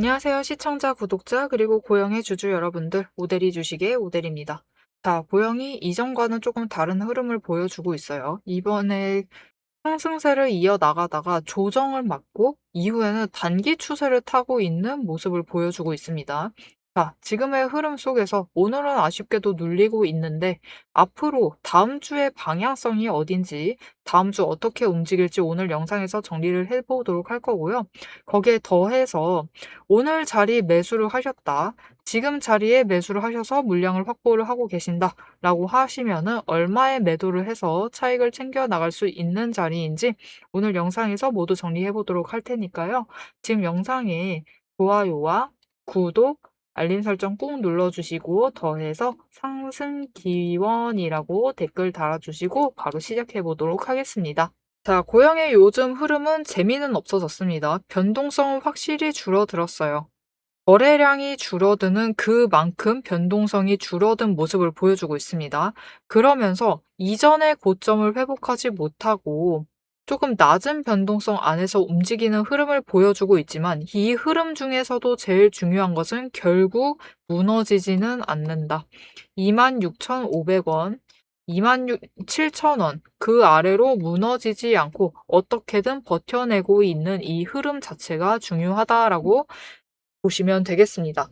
안녕하세요. 시청자, 구독자, 그리고 고영의 주주 여러분들, 오대리 주식의 오대리입니다. 자, 고영이 이전과는 조금 다른 흐름을 보여주고 있어요. 이번에 상승세를 이어나가다가 조정을 맞고 이후에는 단기 추세를 타고 있는 모습을 보여주고 있습니다. 자, 지금의 흐름 속에서 오늘은 아쉽게도 눌리고 있는데 앞으로 다음 주의 방향성이 어딘지, 다음 주 어떻게 움직일지 오늘 영상에서 정리를 해보도록 할 거고요. 거기에 더해서 오늘 자리 매수를 하셨다. 지금 자리에 매수를 하셔서 물량을 확보를 하고 계신다. 라고 하시면은 얼마에 매도를 해서 차익을 챙겨 나갈 수 있는 자리인지 오늘 영상에서 모두 정리해 보도록 할 테니까요. 지금 영상에 좋아요와 구독, 알림 설정 꾹 눌러주시고 더해서 상승 기원이라고 댓글 달아주시고 바로 시작해 보도록 하겠습니다. 자, 고영의 요즘 흐름은 재미는 없어졌습니다. 변동성은 확실히 줄어들었어요. 거래량이 줄어드는 그만큼 변동성이 줄어든 모습을 보여주고 있습니다. 그러면서 이전의 고점을 회복하지 못하고 조금 낮은 변동성 안에서 움직이는 흐름을 보여주고 있지만 이 흐름 중에서도 제일 중요한 것은 결국 무너지지는 않는다. 26,500원, 27,000원 그 아래로 무너지지 않고 어떻게든 버텨내고 있는 이 흐름 자체가 중요하다라고 보시면 되겠습니다.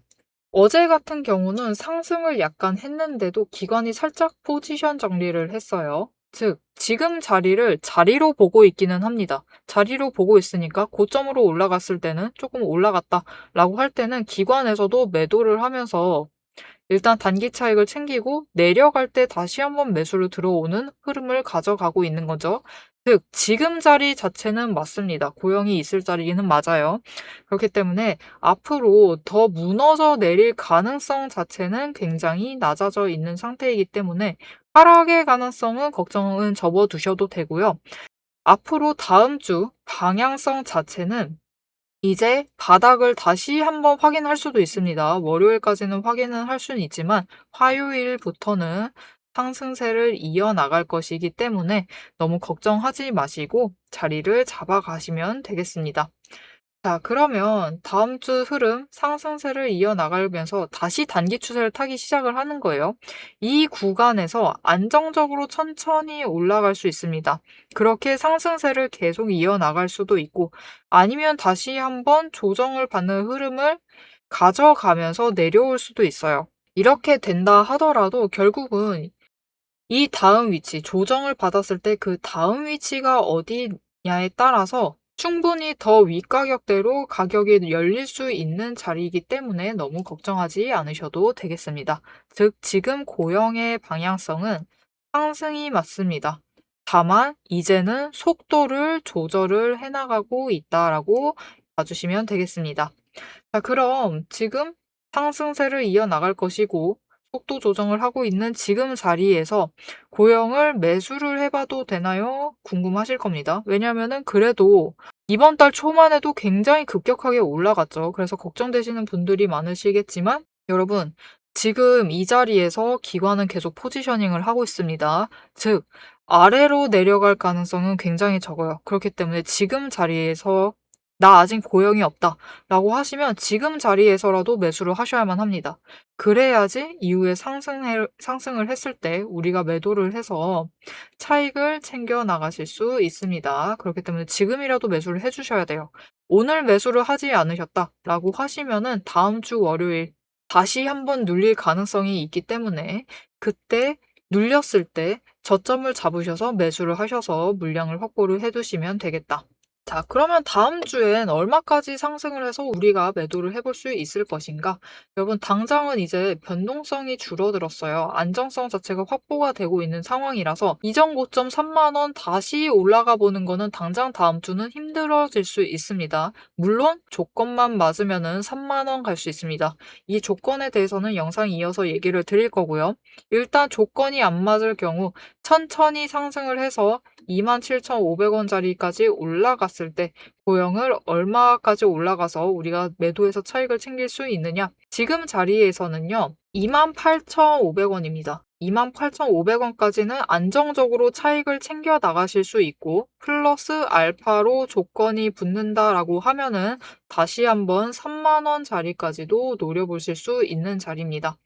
어제 같은 경우는 상승을 약간 했는데도 기관이 살짝 포지션 정리를 했어요. 즉, 지금 자리로 보고 있기는 합니다. 자리로 보고 있으니까 고점으로 올라갔을 때는 조금 올라갔다라고 할 때는 기관에서도 매도를 하면서 일단 단기 차익을 챙기고 내려갈 때 다시 한번 매수로 들어오는 흐름을 가져가고 있는 거죠. 즉, 지금 자리 자체는 맞습니다. 고영이 있을 자리는 맞아요. 그렇기 때문에 앞으로 더 무너져 내릴 가능성 자체는 굉장히 낮아져 있는 상태이기 때문에 하락의 가능성은 걱정은 접어두셔도 되고요. 앞으로 다음 주 방향성 자체는 이제 바닥을 다시 한번 확인할 수도 있습니다. 월요일까지는 확인은 할 수는 있지만 화요일부터는 상승세를 이어나갈 것이기 때문에 너무 걱정하지 마시고 자리를 잡아가시면 되겠습니다. 자, 그러면 다음 주 흐름 상승세를 이어나가면서 다시 단기 추세를 타기 시작을 하는 거예요. 이 구간에서 안정적으로 천천히 올라갈 수 있습니다. 그렇게 상승세를 계속 이어나갈 수도 있고 아니면 다시 한번 조정을 받는 흐름을 가져가면서 내려올 수도 있어요. 이렇게 된다 하더라도 결국은 이 다음 위치, 조정을 받았을 때 그 다음 위치가 어디냐에 따라서 충분히 더 윗가격대로 가격이 열릴 수 있는 자리이기 때문에 너무 걱정하지 않으셔도 되겠습니다. 즉, 지금 고영의 방향성은 상승이 맞습니다. 다만, 이제는 속도를 조절을 해나가고 있다라고 봐주시면 되겠습니다. 자, 그럼 지금 상승세를 이어나갈 것이고, 속도 조정을 하고 있는 지금 자리에서 고영을 매수를 해봐도 되나요? 궁금하실 겁니다. 왜냐면은 그래도 이번 달 초만 해도 굉장히 급격하게 올라갔죠. 그래서 걱정되시는 분들이 많으시겠지만 여러분, 지금 이 자리에서 기관은 계속 포지셔닝을 하고 있습니다. 즉, 아래로 내려갈 가능성은 굉장히 적어요. 그렇기 때문에 지금 자리에서 나 아직 고영이 없다 라고 하시면 지금 자리에서라도 매수를 하셔야만 합니다. 그래야지 이후에 상승을 했을 때 우리가 매도를 해서 차익을 챙겨 나가실 수 있습니다. 그렇기 때문에 지금이라도 매수를 해주셔야 돼요. 오늘 매수를 하지 않으셨다라고 하시면은 다음 주 월요일 다시 한번 눌릴 가능성이 있기 때문에 그때 눌렸을 때 저점을 잡으셔서 매수를 하셔서 물량을 확보를 해두시면 되겠다. 자, 그러면 다음 주엔 얼마까지 상승을 해서 우리가 매도를 해볼 수 있을 것인가? 여러분, 당장은 이제 변동성이 줄어들었어요. 안정성 자체가 확보가 되고 있는 상황이라서 이전 고점 3만 원 다시 올라가 보는 거는 당장 다음 주는 힘들어질 수 있습니다. 물론 조건만 맞으면은 3만 원 갈 수 있습니다. 이 조건에 대해서는 영상 이어서 얘기를 드릴 거고요. 일단 조건이 안 맞을 경우 천천히 상승을 해서 27,500원짜리까지 올라갔을 때 고영을 얼마까지 올라가서 우리가 매도해서 차익을 챙길 수 있느냐? 지금 자리에서는요. 28,500원입니다. 28,500원까지는 안정적으로 차익을 챙겨 나가실 수 있고 플러스 알파로 조건이 붙는다라고 하면은 다시 한번 3만 원 자리까지도 노려보실 수 있는 자리입니다.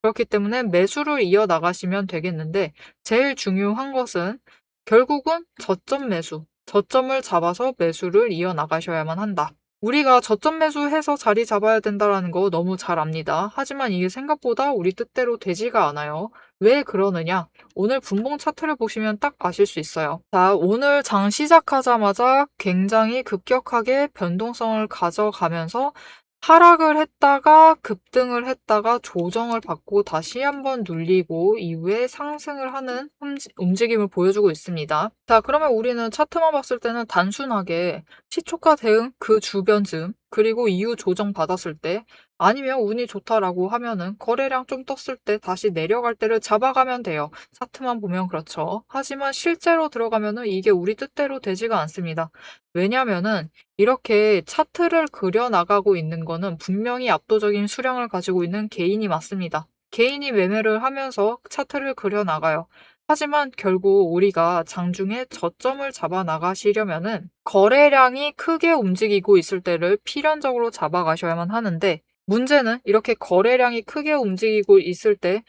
그렇기 때문에 매수를 이어 나가시면 되겠는데 제일 중요한 것은 결국은 저점 매수, 저점을 잡아서 매수를 이어 나가셔야만 한다. 우리가 저점 매수해서 자리 잡아야 된다라는 거 너무 잘 압니다. 하지만 이게 생각보다 우리 뜻대로 되지가 않아요. 왜 그러느냐? 오늘 분봉 차트를 보시면 딱 아실 수 있어요. 자, 오늘 장 시작하자마자 굉장히 급격하게 변동성을 가져가면서 하락을 했다가 급등을 했다가 조정을 받고 다시 한번 눌리고 이후에 상승을 하는 움직임을 보여주고 있습니다. 자, 그러면 우리는 차트만 봤을 때는 단순하게 시초가 대응 그 주변쯤 그리고 이후 조정 받았을 때 아니면 운이 좋다라고 하면은 거래량 좀 떴을 때 다시 내려갈 때를 잡아가면 돼요. 차트만 보면 그렇죠. 하지만 실제로 들어가면은 이게 우리 뜻대로 되지가 않습니다. 왜냐면은 이렇게 차트를 그려나가고 있는 거는 분명히 압도적인 수량을 가지고 있는 개인이 맞습니다. 개인이 매매를 하면서 차트를 그려나가요. 하지만 결국 우리가 장중에 저점을 잡아 나가시려면은 거래량이 크게 움직이고 있을 때를 필연적으로 잡아가셔야만 하는데 문제는 이렇게 거래량이 크게 움직이고 있을 때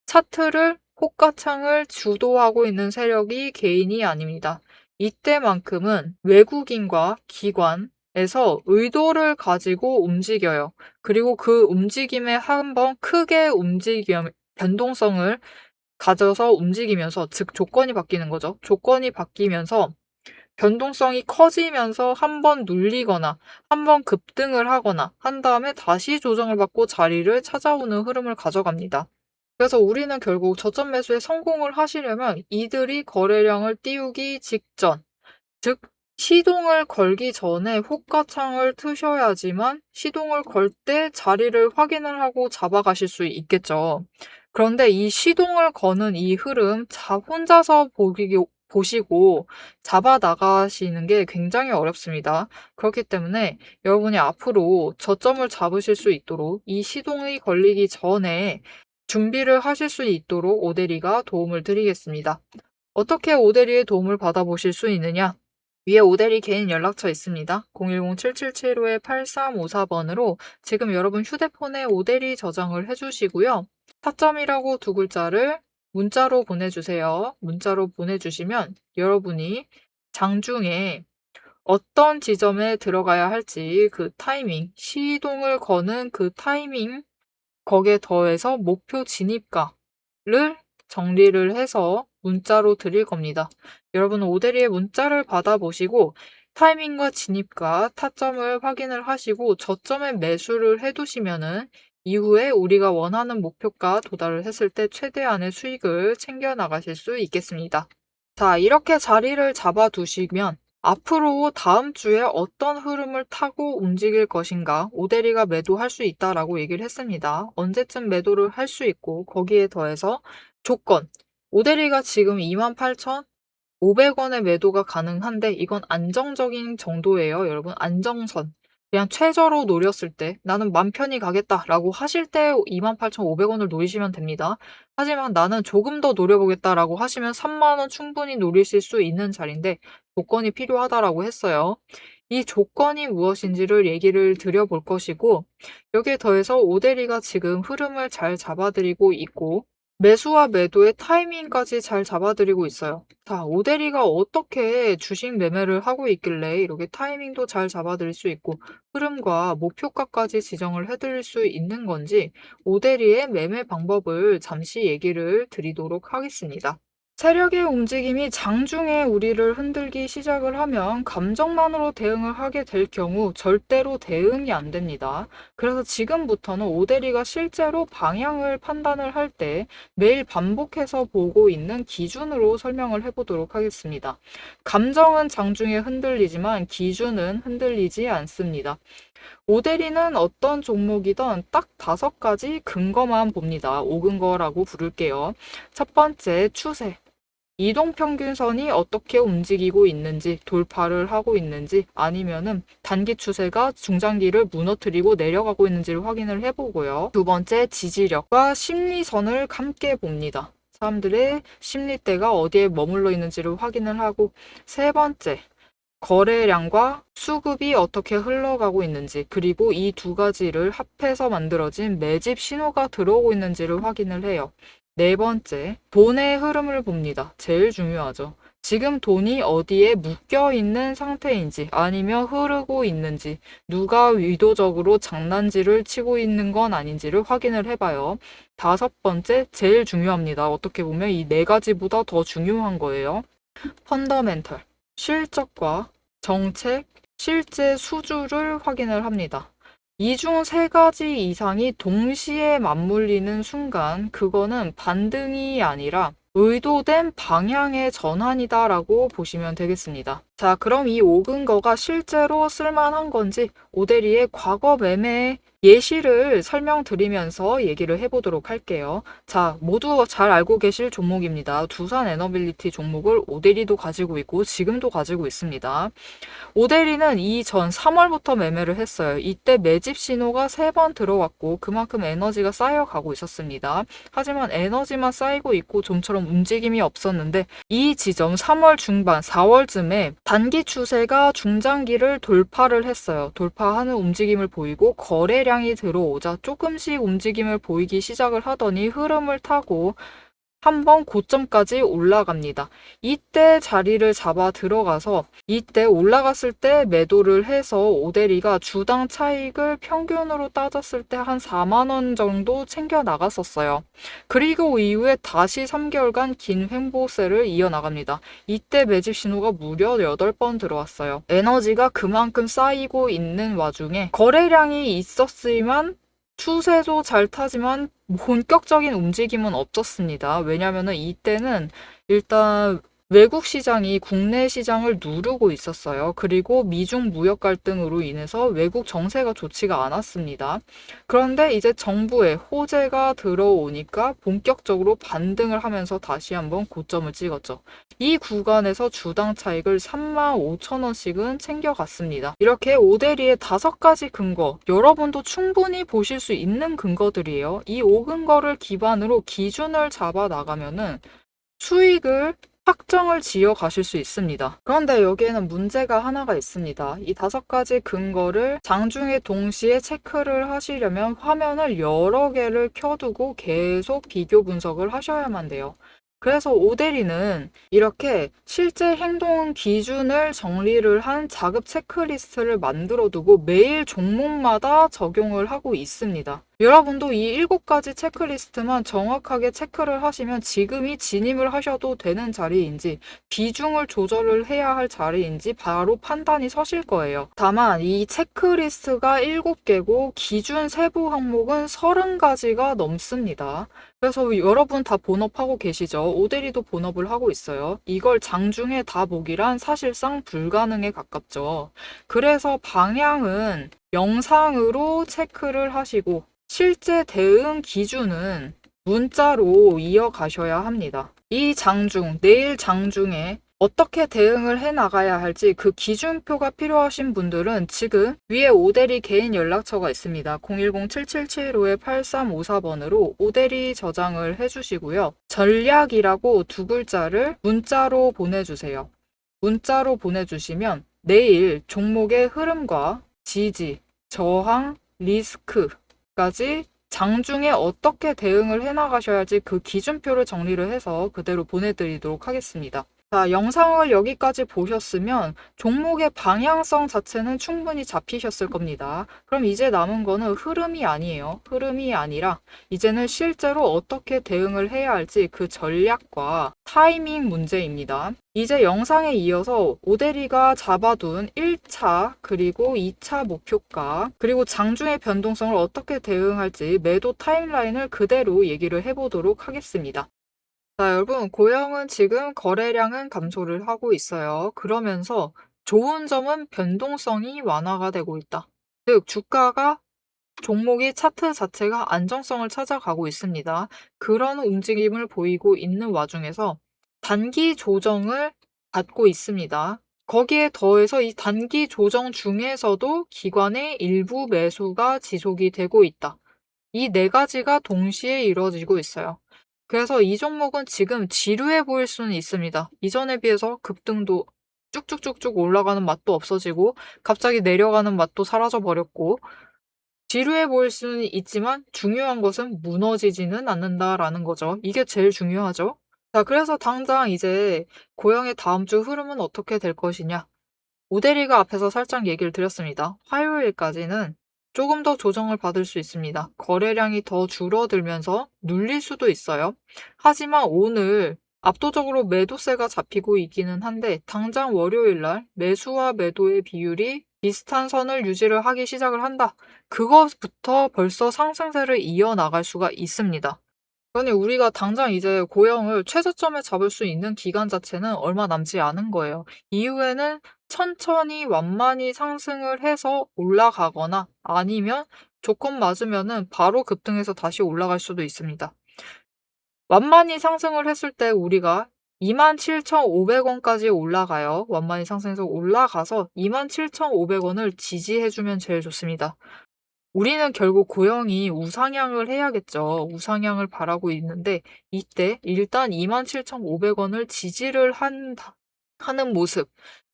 차트를 호가창을 주도하고 있는 세력이 개인이 아닙니다. 이때만큼은 외국인과 기관에서 의도를 가지고 움직여요. 그리고 그 움직임에 한번 크게 변동성을 가져서 움직이면서, 즉 조건이 바뀌는 거죠. 조건이 바뀌면서 변동성이 커지면서 한번 눌리거나 한번 급등을 하거나 한 다음에 다시 조정을 받고 자리를 찾아오는 흐름을 가져갑니다. 그래서 우리는 결국 저점 매수에 성공을 하시려면 이들이 거래량을 띄우기 직전, 즉 시동을 걸기 전에 호가창을 트셔야지만 시동을 걸 때 자리를 확인을 하고 잡아가실 수 있겠죠. 그런데 이 시동을 거는 이 흐름 혼자서 보시고 잡아 나가시는 게 굉장히 어렵습니다. 그렇기 때문에 여러분이 앞으로 저점을 잡으실 수 있도록 이 시동이 걸리기 전에 준비를 하실 수 있도록 오대리가 도움을 드리겠습니다. 어떻게 오대리의 도움을 받아보실 수 있느냐? 위에 오대리 개인 연락처 있습니다. 010-7775-8354번으로 지금 여러분 휴대폰에 오대리 저장을 해주시고요. 타점이라고 두 글자를 문자로 보내주세요. 문자로 보내주시면 여러분이 장중에 어떤 지점에 들어가야 할지 그 타이밍, 시동을 거는 그 타이밍, 거기에 더해서 목표 진입가를 정리를 해서 문자로 드릴 겁니다. 여러분은 오대리의 문자를 받아보시고 타이밍과 진입가, 타점을 확인을 하시고 저점에 매수를 해두시면은 이후에 우리가 원하는 목표가 도달을 했을 때 최대한의 수익을 챙겨 나가실 수 있겠습니다. 자, 이렇게 자리를 잡아두시면 앞으로 다음 주에 어떤 흐름을 타고 움직일 것인가 오대리가 매도할 수 있다라고 얘기를 했습니다. 언제쯤 매도를 할 수 있고 거기에 더해서 조건. 오대리가 지금 28,500원의 매도가 가능한데 이건 안정적인 정도예요. 여러분 안정선. 그냥 최저로 노렸을 때 나는 맘 편히 가겠다라고 하실 때 28,500원을 노리시면 됩니다. 하지만 나는 조금 더 노려보겠다라고 하시면 3만 원 충분히 노리실 수 있는 자리인데 조건이 필요하다라고 했어요. 이 조건이 무엇인지를 얘기를 드려볼 것이고 여기에 더해서 오대리가 지금 흐름을 잘 잡아드리고 있고 매수와 매도의 타이밍까지 잘 잡아드리고 있어요. 자, 오대리가 어떻게 주식 매매를 하고 있길래 이렇게 타이밍도 잘 잡아드릴 수 있고 흐름과 목표가까지 지정을 해드릴 수 있는 건지 오대리의 매매 방법을 잠시 얘기를 드리도록 하겠습니다. 세력의 움직임이 장중에 우리를 흔들기 시작을 하면 감정만으로 대응을 하게 될 경우 절대로 대응이 안 됩니다. 그래서 지금부터는 오대리가 실제로 방향을 판단을 할 때 매일 반복해서 보고 있는 기준으로 설명을 해보도록 하겠습니다. 감정은 장중에 흔들리지만 기준은 흔들리지 않습니다. 오대리는 어떤 종목이든 딱 5가지 근거만 봅니다. 5근거라고 부를게요. 첫 번째, 추세. 이동평균선이 어떻게 움직이고 있는지, 돌파를 하고 있는지, 아니면은 단기 추세가 중장기를 무너뜨리고 내려가고 있는지를 확인을 해보고요. 두 번째, 지지력과 심리선을 함께 봅니다. 사람들의 심리대가 어디에 머물러 있는지를 확인을 하고, 세 번째, 거래량과 수급이 어떻게 흘러가고 있는지, 그리고 이 두 가지를 합해서 만들어진 매집 신호가 들어오고 있는지를 확인을 해요. 네 번째, 돈의 흐름을 봅니다. 제일 중요하죠. 지금 돈이 어디에 묶여 있는 상태인지, 아니면 흐르고 있는지, 누가 의도적으로 장난질을 치고 있는 건 아닌지를 확인을 해봐요. 다섯 번째, 제일 중요합니다. 어떻게 보면 이 네 가지보다 더 중요한 거예요. 펀더멘털, 실적과 정책, 실제 수주를 확인을 합니다. 이 중 세 가지 이상이 동시에 맞물리는 순간 그거는 반등이 아니라 의도된 방향의 전환이다라고 보시면 되겠습니다. 자, 그럼 이 5근거가 실제로 쓸만한 건지 오데리의 과거 매매 예시를 설명드리면서 얘기를 해보도록 할게요. 자, 모두 잘 알고 계실 종목입니다. 두산 에너빌리티 종목을 오데리도 가지고 있고 지금도 가지고 있습니다. 오데리는 이전 3월부터 매매를 했어요. 이때 매집 신호가 3번 들어왔고 그만큼 에너지가 쌓여가고 있었습니다. 하지만 에너지만 쌓이고 있고 좀처럼 움직임이 없었는데 이 지점 3월 중반, 4월쯤에 단기 추세가 중장기를 돌파를 했어요. 돌파하는 움직임을 보이고 거래량이 들어오자 조금씩 움직임을 보이기 시작을 하더니 흐름을 타고 한번 고점까지 올라갑니다. 이때 자리를 잡아 들어가서 이때 올라갔을 때 매도를 해서 오데리가 주당 차익을 평균으로 따졌을 때 한 4만 원 정도 챙겨 나갔었어요. 그리고 이후에 다시 3개월간 긴 횡보세를 이어나갑니다. 이때 매집 신호가 무려 8번 들어왔어요. 에너지가 그만큼 쌓이고 있는 와중에 거래량이 있었지만 추세도 잘 타지만 본격적인 움직임은 없었습니다. 왜냐하면 이때는 일단 외국 시장이 국내 시장을 누르고 있었어요. 그리고 미중 무역 갈등으로 인해서 외국 정세가 좋지가 않았습니다. 그런데 이제 정부의 호재가 들어오니까 본격적으로 반등을 하면서 다시 한번 고점을 찍었죠. 이 구간에서 주당 차익을 35,000원씩은 챙겨갔습니다. 이렇게 오데리의 5가지 근거, 여러분도 충분히 보실 수 있는 근거들이에요. 이 5근거를 기반으로 기준을 잡아 나가면은 수익을 확정을 지어 가실 수 있습니다. 그런데 여기에는 문제가 하나가 있습니다. 이 5가지 근거를 장중에 동시에 체크를 하시려면 화면을 여러 개를 켜두고 계속 비교 분석을 하셔야만 돼요. 그래서 오데리는 이렇게 실제 행동 기준을 정리를 한 자급 체크리스트를 만들어 두고 매일 종목마다 적용을 하고 있습니다. 여러분도 이 7가지 체크리스트만 정확하게 체크를 하시면 지금이 진입을 하셔도 되는 자리인지 비중을 조절을 해야 할 자리인지 바로 판단이 서실 거예요. 다만 이 체크리스트가 7개고 기준 세부 항목은 30가지가 넘습니다. 그래서 여러분 다 본업하고 계시죠? 오데리도 본업을 하고 있어요. 이걸 장중에 다 보기란 사실상 불가능에 가깝죠. 그래서 방향은 영상으로 체크를 하시고 실제 대응 기준은 문자로 이어가셔야 합니다. 이 장중, 내일 장중에 어떻게 대응을 해 나가야 할지 그 기준표가 필요하신 분들은 지금 위에 오데리 개인 연락처가 있습니다. 010-7775-8354번으로 오데리 저장을 해주시고요. 전략이라고 2글자를 문자로 보내주세요. 문자로 보내주시면 내일 종목의 흐름과 지지, 저항, 리스크 까지 장중에 어떻게 대응을 해나가셔야 할지 그 기준표를 정리를 해서 그대로 보내드리도록 하겠습니다. 자, 영상을 여기까지 보셨으면 종목의 방향성 자체는 충분히 잡히셨을 겁니다. 그럼 이제 남은 거는 흐름이 아니에요. 흐름이 아니라 이제는 실제로 어떻게 대응을 해야 할지 그 전략과 타이밍 문제입니다. 이제 영상에 이어서 오데리가 잡아둔 1차 그리고 2차 목표가 그리고 장중의 변동성을 어떻게 대응할지 매도 타임라인을 그대로 얘기를 해보도록 하겠습니다. 자, 여러분, 고영은 지금 거래량은 감소를 하고 있어요. 그러면서 좋은 점은 변동성이 완화가 되고 있다. 즉, 주가가 종목의 차트 자체가 안정성을 찾아가고 있습니다. 그런 움직임을 보이고 있는 와중에서 단기 조정을 받고 있습니다. 거기에 더해서 이 단기 조정 중에서도 기관의 일부 매수가 지속이 되고 있다. 이 4가지가 동시에 이루어지고 있어요. 그래서 이 종목은 지금 지루해 보일 수는 있습니다. 이전에 비해서 급등도 쭉쭉쭉쭉 올라가는 맛도 없어지고 갑자기 내려가는 맛도 사라져 버렸고 지루해 보일 수는 있지만 중요한 것은 무너지지는 않는다라는 거죠. 이게 제일 중요하죠. 자, 그래서 당장 이제 고영의 다음 주 흐름은 어떻게 될 것이냐. 오대리가 앞에서 살짝 얘기를 드렸습니다. 화요일까지는 조금 더 조정을 받을 수 있습니다. 거래량이 더 줄어들면서 눌릴 수도 있어요. 하지만 오늘 압도적으로 매도세가 잡히고 있기는 한데 당장 월요일 날 매수와 매도의 비율이 비슷한 선을 유지를 하기 시작을 한다. 그것부터 벌써 상승세를 이어나갈 수가 있습니다. 그러니 우리가 당장 이제 고영을 최저점에 잡을 수 있는 기간 자체는 얼마 남지 않은 거예요. 이후에는 천천히 완만히 상승을 해서 올라가거나 아니면 조건 맞으면은 바로 급등해서 다시 올라갈 수도 있습니다. 완만히 상승을 했을 때 우리가 27,500원까지 올라가요. 완만히 상승해서 올라가서 27,500원을 지지해주면 제일 좋습니다. 우리는 결국 고영이 우상향을 해야겠죠. 우상향을 바라고 있는데 이때 일단 27,500원을 지지를 하는 모습,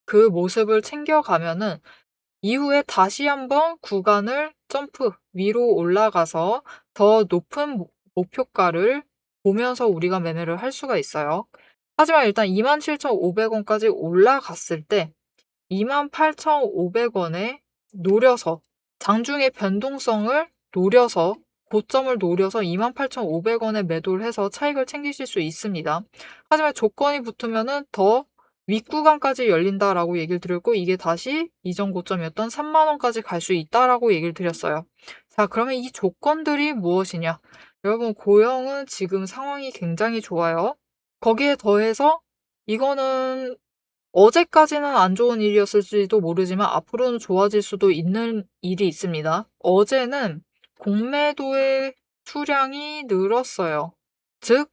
그 모습을 챙겨가면은 이후에 다시 한번 구간을 점프 위로 올라가서 더 높은 목표가를 보면서 우리가 매매를 할 수가 있어요. 하지만 일단 27,500원까지 올라갔을 때 28,500원에 노려서 장중의 변동성을 노려서 고점을 노려서 28,500원에 매도를 해서 차익을 챙기실 수 있습니다. 하지만 조건이 붙으면은 더 윗구간까지 열린다라고 얘기를 드렸고 이게 다시 이전 고점이었던 3만 원까지 갈 수 있다라고 얘기를 드렸어요. 자, 그러면 이 조건들이 무엇이냐? 여러분, 고영은 지금 상황이 굉장히 좋아요. 거기에 더해서 이거는 어제까지는 안 좋은 일이었을지도 모르지만 앞으로는 좋아질 수도 있는 일이 있습니다. 어제는 공매도의 수량이 늘었어요. 즉,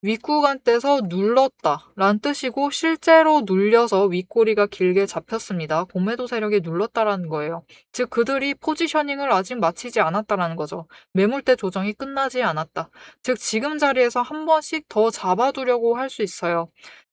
윗구간대에서 눌렀다 라는 뜻이고 실제로 눌려서 윗꼬리가 길게 잡혔습니다. 공매도 세력이 눌렀다라는 거예요. 즉 그들이 포지셔닝을 아직 마치지 않았다라는 거죠. 매물대 조정이 끝나지 않았다. 즉 지금 자리에서 한 번씩 더 잡아두려고 할 수 있어요.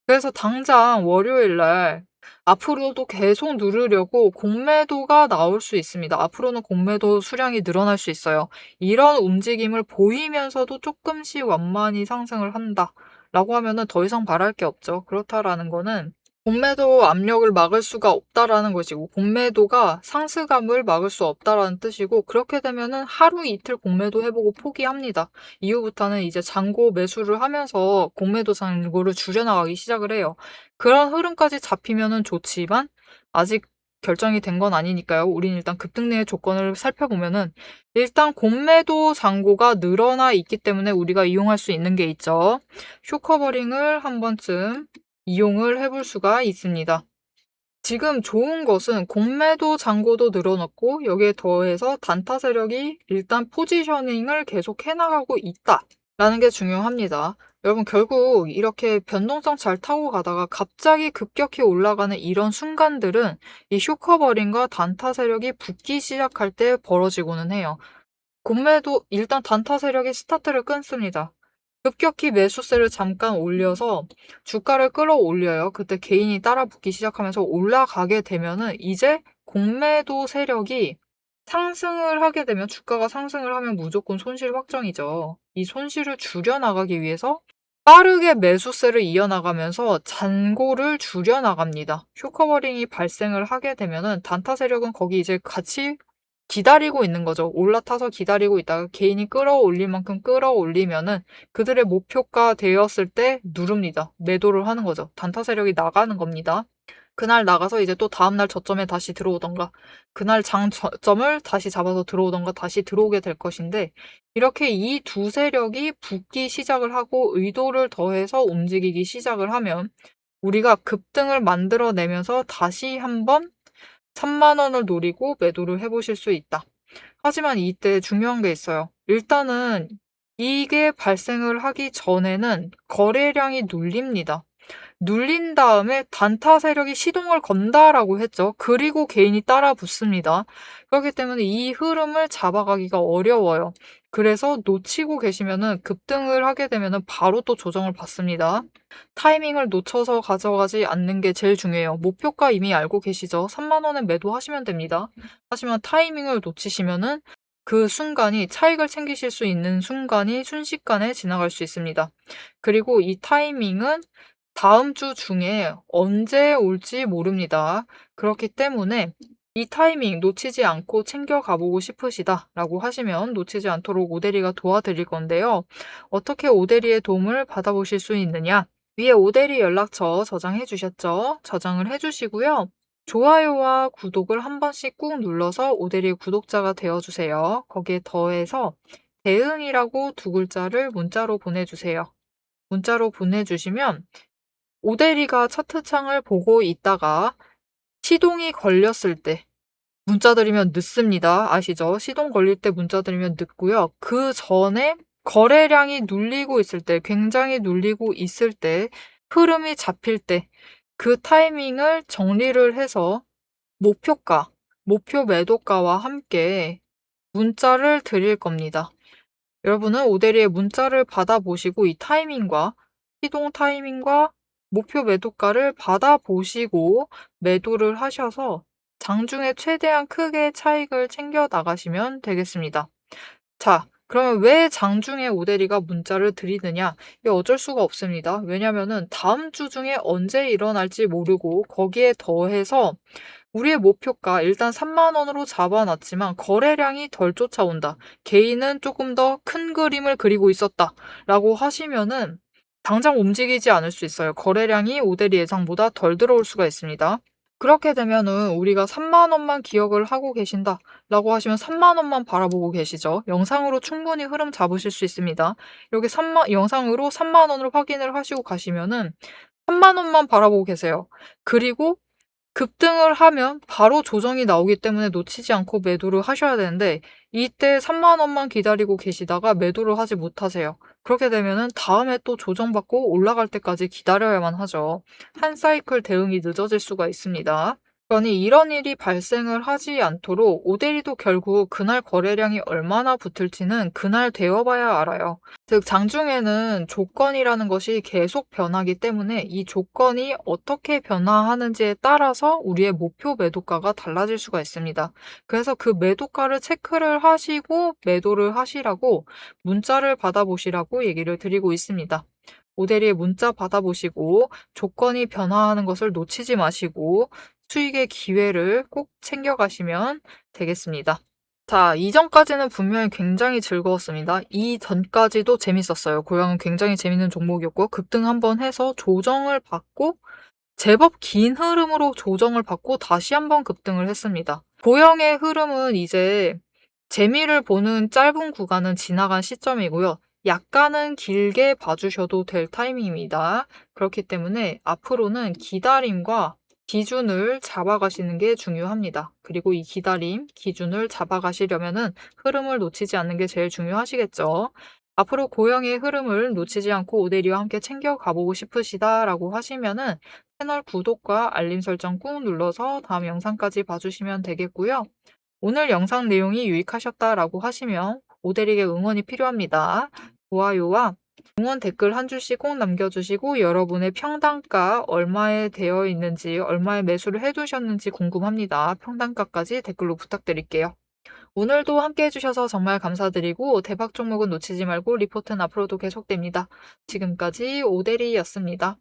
그래서 당장 월요일 날 앞으로도 계속 누르려고 공매도가 나올 수 있습니다. 앞으로는 공매도 수량이 늘어날 수 있어요. 이런 움직임을 보이면서도 조금씩 완만히 상승을 한다라고 하면은 더 이상 바랄 게 없죠. 그렇다라는 거는 공매도 압력을 막을 수가 없다라는 것이고 공매도가 상승감을 막을 수 없다라는 뜻이고 그렇게 되면은 하루 이틀 공매도 해보고 포기합니다. 이후부터는 이제 잔고 매수를 하면서 공매도 잔고를 줄여나가기 시작을 해요. 그런 흐름까지 잡히면은 좋지만 아직 결정이 된 건 아니니까요. 우린 일단 급등의 조건을 살펴보면은 일단 공매도 잔고가 늘어나 있기 때문에 우리가 이용할 수 있는 게 있죠. 쇼커버링을 한 번쯤 이용을 해볼 수가 있습니다. 지금 좋은 것은 공매도 잔고도 늘어났고 여기에 더해서 단타 세력이 일단 포지셔닝을 계속 해나가고 있다라는 게 중요합니다. 여러분 결국 이렇게 변동성 잘 타고 가다가 갑자기 급격히 올라가는 이런 순간들은 이 쇼커버링과 단타 세력이 붙기 시작할 때 벌어지고는 해요. 공매도 일단 단타 세력이 스타트를 끊습니다. 급격히 매수세를 잠깐 올려서 주가를 끌어올려요. 그때 개인이 따라 붙기 시작하면서 올라가게 되면은 이제 공매도 세력이 상승을 하게 되면 주가가 상승을 하면 무조건 손실 확정이죠. 이 손실을 줄여나가기 위해서 빠르게 매수세를 이어나가면서 잔고를 줄여나갑니다. 쇼커버링이 발생을 하게 되면은 단타 세력은 거기 이제 같이 기다리고 있는 거죠. 올라타서 기다리고 있다가 개인이 끌어올릴 만큼 끌어올리면은 그들의 목표가 되었을 때 누릅니다. 매도를 하는 거죠. 단타 세력이 나가는 겁니다. 그날 나가서 이제 또 다음날 저점에 다시 들어오던가 그날 장점을 다시 잡아서 들어오던가 다시 들어오게 될 것인데 이렇게 이 두 세력이 붙기 시작을 하고 의도를 더해서 움직이기 시작을 하면 우리가 급등을 만들어내면서 다시 한번 3만 원을 노리고 매도를 해보실 수 있다. 하지만 이때 중요한 게 있어요. 일단은 이게 발생을 하기 전에는 거래량이 눌립니다. 눌린 다음에 단타 세력이 시동을 건다라고 했죠. 그리고 개인이 따라 붙습니다. 그렇기 때문에 이 흐름을 잡아가기가 어려워요. 그래서 놓치고 계시면은 급등을 하게 되면은 바로 또 조정을 받습니다. 타이밍을 놓쳐서 가져가지 않는 게 제일 중요해요. 목표가 이미 알고 계시죠? 3만 원에 매도하시면 됩니다. 하지만 타이밍을 놓치시면은 그 순간이 차익을 챙기실 수 있는 순간이 순식간에 지나갈 수 있습니다. 그리고 이 타이밍은 다음 주 중에 언제 올지 모릅니다. 그렇기 때문에 이 타이밍 놓치지 않고 챙겨가 보고 싶으시다라고 하시면 놓치지 않도록 오대리가 도와드릴 건데요. 어떻게 오대리의 도움을 받아보실 수 있느냐? 위에 오대리 연락처 저장해 주셨죠? 저장을 해 주시고요. 좋아요와 구독을 한 번씩 꾹 눌러서 오대리 구독자가 되어주세요. 거기에 더해서 대응이라고 두 글자를 문자로 보내주세요. 문자로 보내주시면 오대리가 차트창을 보고 있다가 시동이 걸렸을 때 문자 드리면 늦습니다. 아시죠? 시동 걸릴 때 문자 드리면 늦고요. 그 전에 거래량이 눌리고 있을 때, 굉장히 눌리고 있을 때, 흐름이 잡힐 때, 그 타이밍을 정리를 해서 목표가, 목표 매도가와 함께 문자를 드릴 겁니다. 여러분은 오대리의 문자를 받아보시고 이 타이밍과 시동 타이밍과 목표 매도가를 받아보시고 매도를 하셔서 장중에 최대한 크게 차익을 챙겨 나가시면 되겠습니다. 자, 그러면 왜 장중에 오대리가 문자를 드리느냐? 이게 어쩔 수가 없습니다. 왜냐면은 다음 주 중에 언제 일어날지 모르고 거기에 더해서 우리의 목표가 일단 3만 원으로 잡아놨지만 거래량이 덜 쫓아온다. 개인은 조금 더 큰 그림을 그리고 있었다. 라고 하시면은 당장 움직이지 않을 수 있어요. 거래량이 오대리 예상보다 덜 들어올 수가 있습니다. 그렇게 되면은 우리가 3만 원만 기억을 하고 계신다 라고 하시면 3만 원만 바라보고 계시죠. 영상으로 충분히 흐름 잡으실 수 있습니다. 여기 영상으로 3만 원으로 확인을 하시고 가시면은 3만 원만 바라보고 계세요. 그리고 급등을 하면 바로 조정이 나오기 때문에 놓치지 않고 매도를 하셔야 되는데 이때 3만 원만 기다리고 계시다가 매도를 하지 못하세요. 그렇게 되면은 다음에 또 조정받고 올라갈 때까지 기다려야만 하죠. 한 사이클 대응이 늦어질 수가 있습니다. 그러니 이런 일이 발생을 하지 않도록 오대리도 결국 그날 거래량이 얼마나 붙을지는 그날 되어봐야 알아요. 즉 장중에는 조건이라는 것이 계속 변하기 때문에 이 조건이 어떻게 변화하는지에 따라서 우리의 목표 매도가가 달라질 수가 있습니다. 그래서 그 매도가를 체크를 하시고 매도를 하시라고 문자를 받아보시라고 얘기를 드리고 있습니다. 오대리의 문자 받아보시고 조건이 변화하는 것을 놓치지 마시고 수익의 기회를 꼭 챙겨가시면 되겠습니다. 자, 이전까지는 분명히 굉장히 즐거웠습니다. 이전까지도 재밌었어요. 고영은 굉장히 재밌는 종목이었고 급등 한번 해서 조정을 받고 제법 긴 흐름으로 조정을 받고 다시 한번 급등을 했습니다. 고영의 흐름은 이제 재미를 보는 짧은 구간은 지나간 시점이고요. 약간은 길게 봐주셔도 될 타이밍입니다. 그렇기 때문에 앞으로는 기다림과 기준을 잡아가시는 게 중요합니다. 그리고 이 기다림, 기준을 잡아가시려면은 흐름을 놓치지 않는 게 제일 중요하시겠죠. 앞으로 고영의 흐름을 놓치지 않고 오대리와 함께 챙겨가보고 싶으시다라고 하시면은 채널 구독과 알림 설정 꾹 눌러서 다음 영상까지 봐주시면 되겠고요. 오늘 영상 내용이 유익하셨다라고 하시면 오대리에게 응원이 필요합니다. 좋아요와 응원 댓글 한 줄씩 꼭 남겨주시고 여러분의 평단가 얼마에 되어 있는지 얼마에 매수를 해두셨는지 궁금합니다. 평단가까지 댓글로 부탁드릴게요. 오늘도 함께 해주셔서 정말 감사드리고 대박 종목은 놓치지 말고 리포트는 앞으로도 계속됩니다. 지금까지 오대리였습니다.